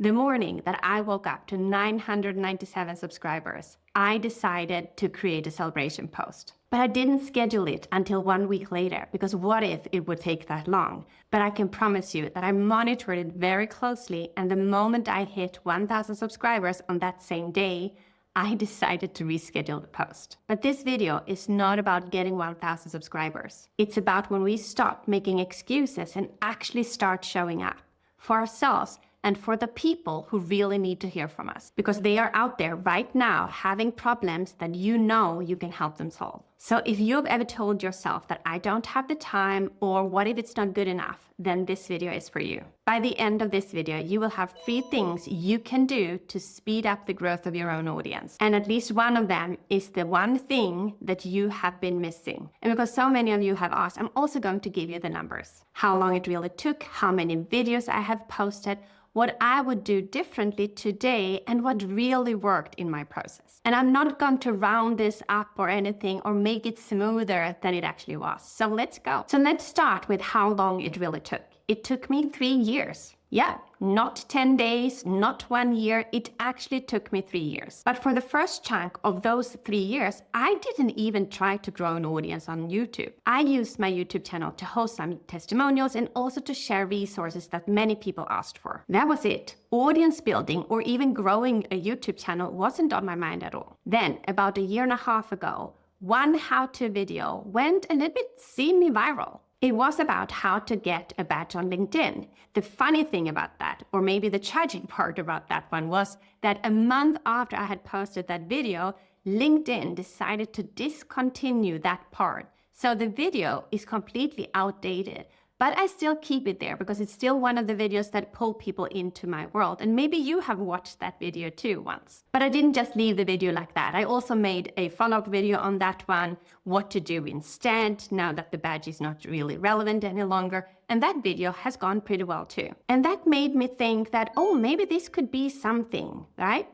The morning that I woke up to 997 subscribers, I decided to create a celebration post. But I didn't schedule it until 1 week later, because what if it would take that long? But I can promise you that I monitored it very closely, and the moment I hit 1,000 subscribers on that same day, I decided to reschedule the post. But this video is not about getting 1,000 subscribers. It's about when we stop making excuses and actually start showing up for ourselves and for the people who really need to hear from us, because they are out there right now having problems that you know you can help them solve. So if you've ever told yourself that I don't have the time, or what if it's not good enough, then this video is for you. By the end of this video, you will have 3 things you can do to speed up the growth of your own audience. And at least one of them is the one thing that you have been missing. And because so many of you have asked, I'm also going to give you the numbers. How long it really took, how many videos I have posted, what I would do differently today, and what really worked in my process. And I'm not going to round this up or anything or make it smoother than it actually was. So let's go. So let's start with how long it really took. It took me 3 years. Yeah, not 10 days, not 1 year. It actually took me 3 years. But for the first chunk of those 3 years, I didn't even try to grow an audience on YouTube. I used my YouTube channel to host some testimonials and also to share resources that many people asked for. That was it. Audience building or even growing a YouTube channel wasn't on my mind at all. Then, about 1.5 years ago, one how-to video went a little bit semi-viral. It was about how to get a badge on LinkedIn. The funny thing about that, or maybe the tragic part about that one, was that a month after I had posted that video, LinkedIn decided to discontinue that part. So the video is completely outdated, but I still keep it there because it's still one of the videos that pull people into my world. And maybe you have watched that video too once. But I didn't just leave the video like that. I also made a follow-up video on that one, what to do instead now that the badge is not really relevant any longer. And that video has gone pretty well too. And that made me think that, oh, maybe this could be something, right?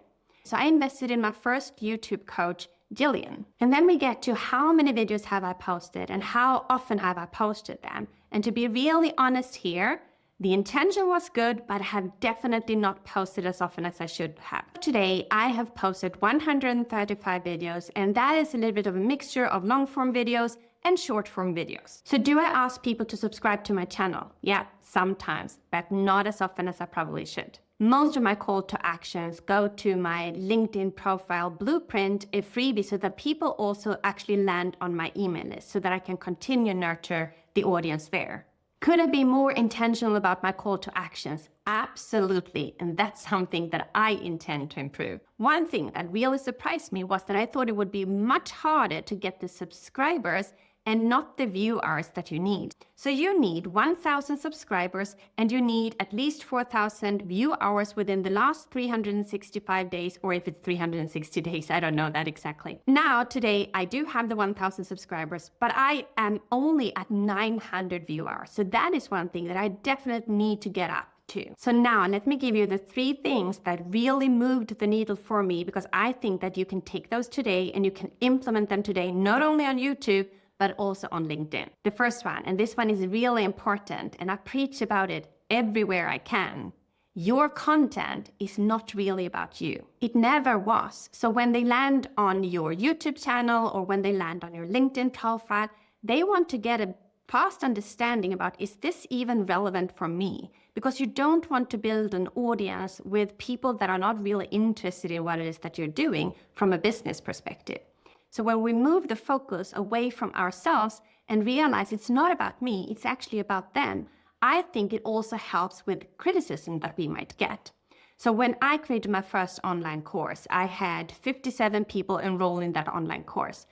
So I invested in my first YouTube coach, Jillian. And then we get to how many videos have I posted and how often have I posted them. And to be really honest here, the intention was good, but I have definitely not posted as often as I should have. Today, I have posted 135 videos, and that is a little bit of a mixture of long-form videos and short-form videos. So do I ask people to subscribe to my channel? Yeah, sometimes, but not as often as I probably should. Most of my call to actions go to my LinkedIn profile blueprint, a freebie, so that people also actually land on my email list so that I can continue nurture the audience there. Could I be more intentional about my call to actions? Absolutely, and that's something that I intend to improve. One thing that really surprised me was that I thought it would be much harder to get the subscribers and not the viewers that you need. So you need 1,000 subscribers and you need at least 4,000 view hours within the last 365 days, or if it's 360 days, I don't know that exactly. Now, today, I do have the 1,000 subscribers, but I am only at 900 view hours. So that is one thing that I definitely need to get up to. So now let me give you the 3 things that really moved the needle for me, because I think that you can take those today and you can implement them today, not only on YouTube, but also on LinkedIn. The first one, and this one is really important, and I preach about it everywhere I can. Your content is not really about you. It never was. So when they land on your YouTube channel or when they land on your LinkedIn profile, they want to get a fast understanding about, is this even relevant for me? Because you don't want to build an audience with people that are not really interested in what it is that you're doing from a business perspective. So when we move the focus away from ourselves and realize it's not about me, it's actually about them, I think it also helps with criticism that we might get. So when I created my first online course, I had 57 people enroll in that online course.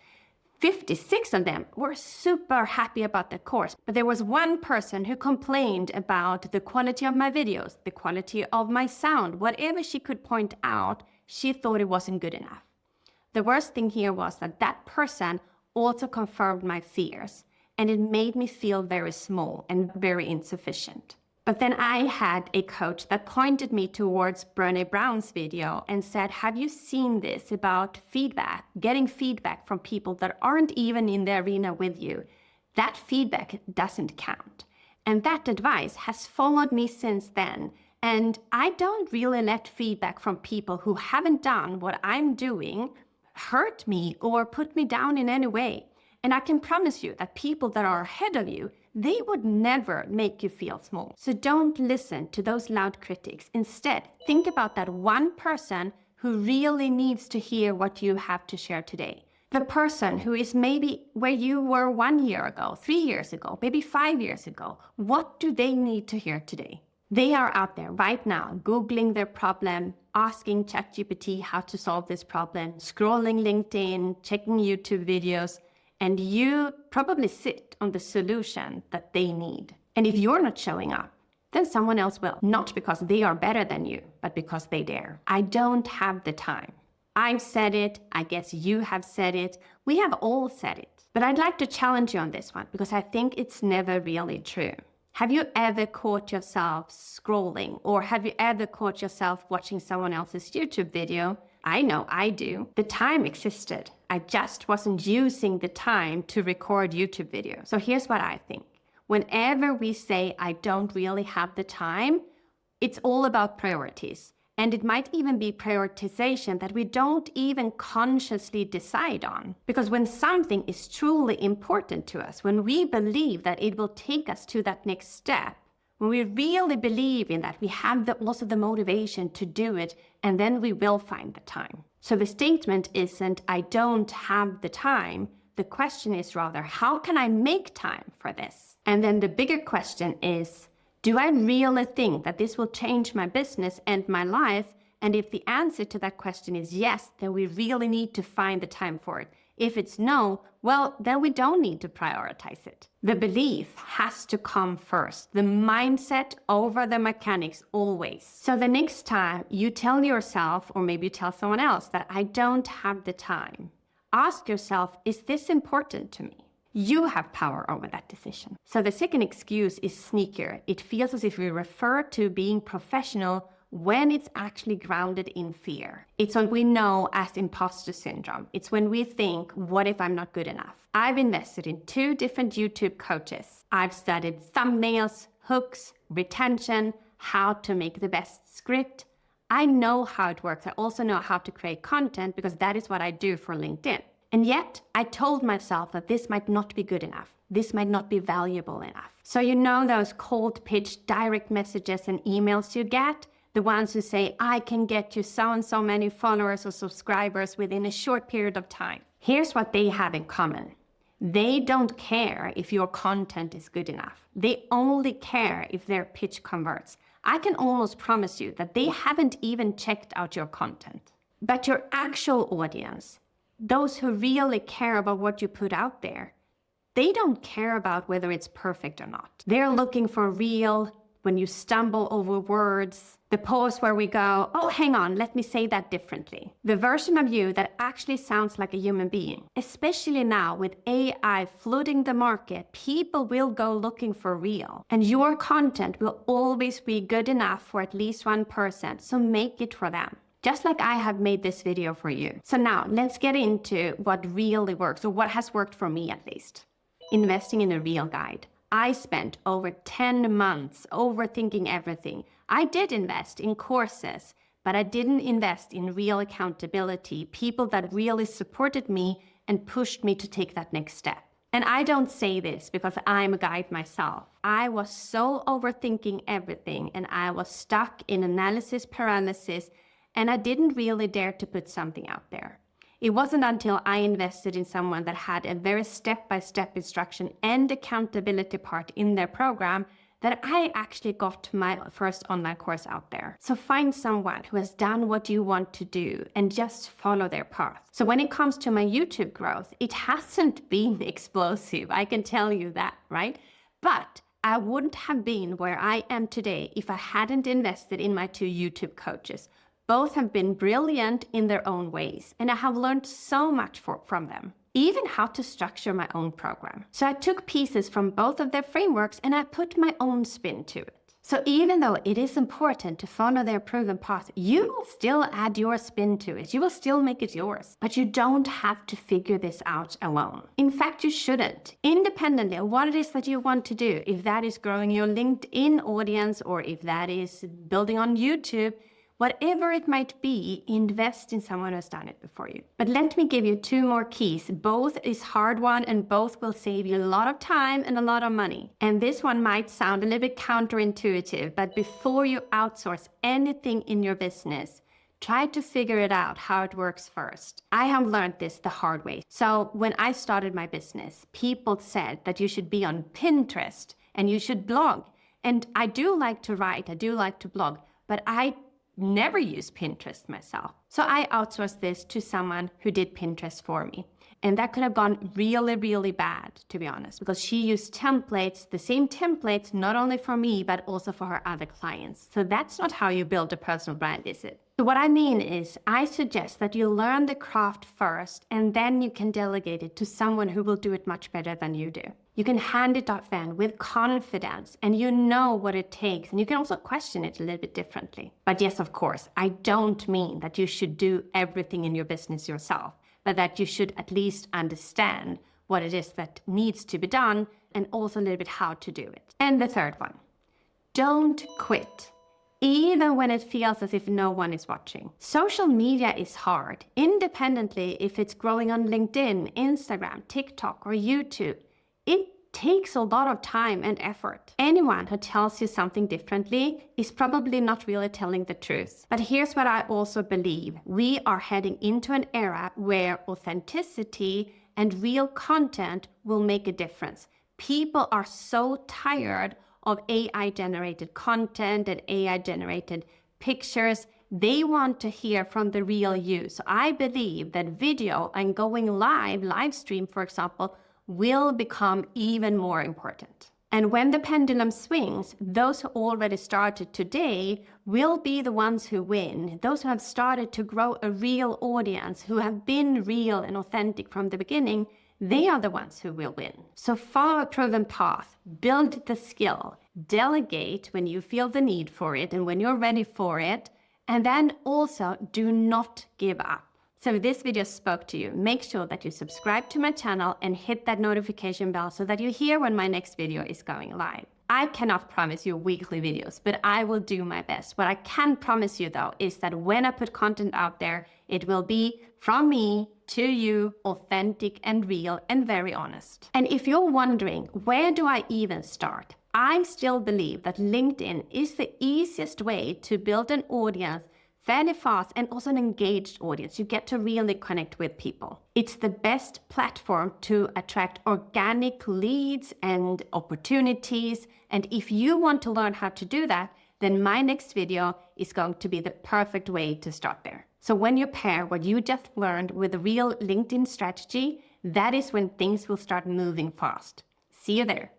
56 of them were super happy about the course, but there was one person who complained about the quality of my videos, the quality of my sound, whatever she could point out, she thought it wasn't good enough. The worst thing here was that that person also confirmed my fears, and it made me feel very small and very insufficient. But then I had a coach that pointed me towards Brené Brown's video and said, have you seen this about feedback, getting feedback from people that aren't even in the arena with you? That feedback doesn't count. And that advice has followed me since then. And I don't really let feedback from people who haven't done what I'm doing hurt me or put me down in any way. And I can promise you that people that are ahead of you, they would never make you feel small. So don't listen to those loud critics. Instead, think about that one person who really needs to hear what you have to share today. The person who is maybe where you were 1 year ago, 3 years ago, maybe 5 years ago. What do they need to hear today? They are out there right now, Googling their problem, asking ChatGPT how to solve this problem, scrolling LinkedIn, checking YouTube videos, and you probably sit on the solution that they need. And if you're not showing up, then someone else will. Not because they are better than you, but because they dare. I don't have the time. I've said it. I guess you have said it. We have all said it. But I'd like to challenge you on this one because I think it's never really true. Have you ever caught yourself scrolling, or have you ever caught yourself watching someone else's YouTube video? I know I do. The time existed. I just wasn't using the time to record YouTube videos. So here's what I think. Whenever we say, I don't really have the time, it's all about priorities. And it might even be prioritization that we don't even consciously decide on. Because when something is truly important to us, when we believe that it will take us to that next step, when we really believe in that, we have also the motivation to do it, and then we will find the time. So the statement isn't, I don't have the time. The question is rather, how can I make time for this? And then the bigger question is, do I really think that this will change my business and my life? And if the answer to that question is yes, then we really need to find the time for it. If it's no, well, then we don't need to prioritize it. The belief has to come first. The mindset over the mechanics always. So the next time you tell yourself, or maybe you tell someone else, that I don't have the time, ask yourself, is this important to me? You have power over that decision. So the second excuse is sneakier. It feels as if we refer to being professional when it's actually grounded in fear. It's what we know as imposter syndrome. It's when we think, what if I'm not good enough? I've invested in 2 different YouTube coaches. I've studied thumbnails, hooks, retention, how to make the best script. I know how it works. I also know how to create content because that is what I do for LinkedIn. And yet, I told myself that this might not be good enough. This might not be valuable enough. So you know those cold pitch direct messages and emails you get? The ones who say, I can get you so and so many followers or subscribers within a short period of time. Here's what they have in common. They don't care if your content is good enough. They only care if their pitch converts. I can almost promise you that they haven't even checked out your content. But your actual audience, those who really care about what you put out there, they don't care about whether it's perfect or not. They're looking for real, when you stumble over words, the pause where we go, oh, hang on, let me say that differently. The version of you that actually sounds like a human being. Especially now with AI flooding the market, people will go looking for real. And your content will always be good enough for at least one person, so make it for them. Just like I have made this video for you. So now let's get into what really works, or what has worked for me at least. Investing in a real guide. I spent over 10 months overthinking everything. I did invest in courses, but I didn't invest in real accountability, people that really supported me and pushed me to take that next step. And I don't say this because I'm a guide myself. I was so overthinking everything, and I was stuck in analysis paralysis, and I didn't really dare to put something out there. It wasn't until I invested in someone that had a very step-by-step instruction and accountability part in their program that I actually got my first online course out there. So find someone who has done what you want to do and just follow their path. So when it comes to my YouTube growth, it hasn't been explosive, I can tell you that, right? But I wouldn't have been where I am today if I hadn't invested in my 2 YouTube coaches. Both have been brilliant in their own ways, and I have learned so much from them, even how to structure my own program. So I took pieces from both of their frameworks and I put my own spin to it. So even though it is important to follow their proven path, you will still add your spin to it. You will still make it yours. But you don't have to figure this out alone. In fact, you shouldn't. Independently of what it is that you want to do, if that is growing your LinkedIn audience or if that is building on YouTube, whatever it might be, invest in someone who has done it before you. But let me give you 2 more keys. Both is hard-won and both will save you a lot of time and a lot of money. And this one might sound a little bit counterintuitive, but before you outsource anything in your business, try to figure it out how it works first. I have learned this the hard way. So when I started my business, people said that you should be on Pinterest and you should blog. And I do like to write, I do like to blog, but I never used Pinterest myself. So I outsourced this to someone who did Pinterest for me. And that could have gone really, really bad, to be honest, because she used templates, the same templates, not only for me, but also for her other clients. So that's not how you build a personal brand, is it? So what I mean is, I suggest that you learn the craft first, and then you can delegate it to someone who will do it much better than you do. You can hand it off then with confidence, and you know what it takes, and you can also question it a little bit differently. But yes, of course, I don't mean that you should do everything in your business yourself, but that you should at least understand what it is that needs to be done, and also a little bit how to do it. And the third one, don't quit. Even when it feels as if no one is watching. Social media is hard, independently if it's growing on LinkedIn, Instagram, TikTok, or YouTube. It takes a lot of time and effort. Anyone who tells you something differently is probably not really telling the truth. But here's what I also believe. We are heading into an era where authenticity and real content will make a difference. People are so tired of AI-generated content and AI-generated pictures. They want to hear from the real you. So I believe that video and going live stream, for example, will become even more important. And when the pendulum swings, those who already started today will be the ones who win. Those who have started to grow a real audience, who have been real and authentic from the beginning, they are the ones who will win. So follow a proven path, build the skill, delegate when you feel the need for it and when you're ready for it, and then also do not give up. So if this video spoke to you, make sure that you subscribe to my channel and hit that notification bell so that you hear when my next video is going live. I cannot promise you weekly videos, but I will do my best. What I can promise you though is that when I put content out there, it will be from me to you, authentic and real and very honest. And if you're wondering, where do I even start? I still believe that LinkedIn is the easiest way to build an audience fairly fast and also an engaged audience. You get to really connect with people. It's the best platform to attract organic leads and opportunities. And if you want to learn how to do that, then my next video is going to be the perfect way to start there. So when you pair what you just learned with a real LinkedIn strategy, that is when things will start moving fast. See you there.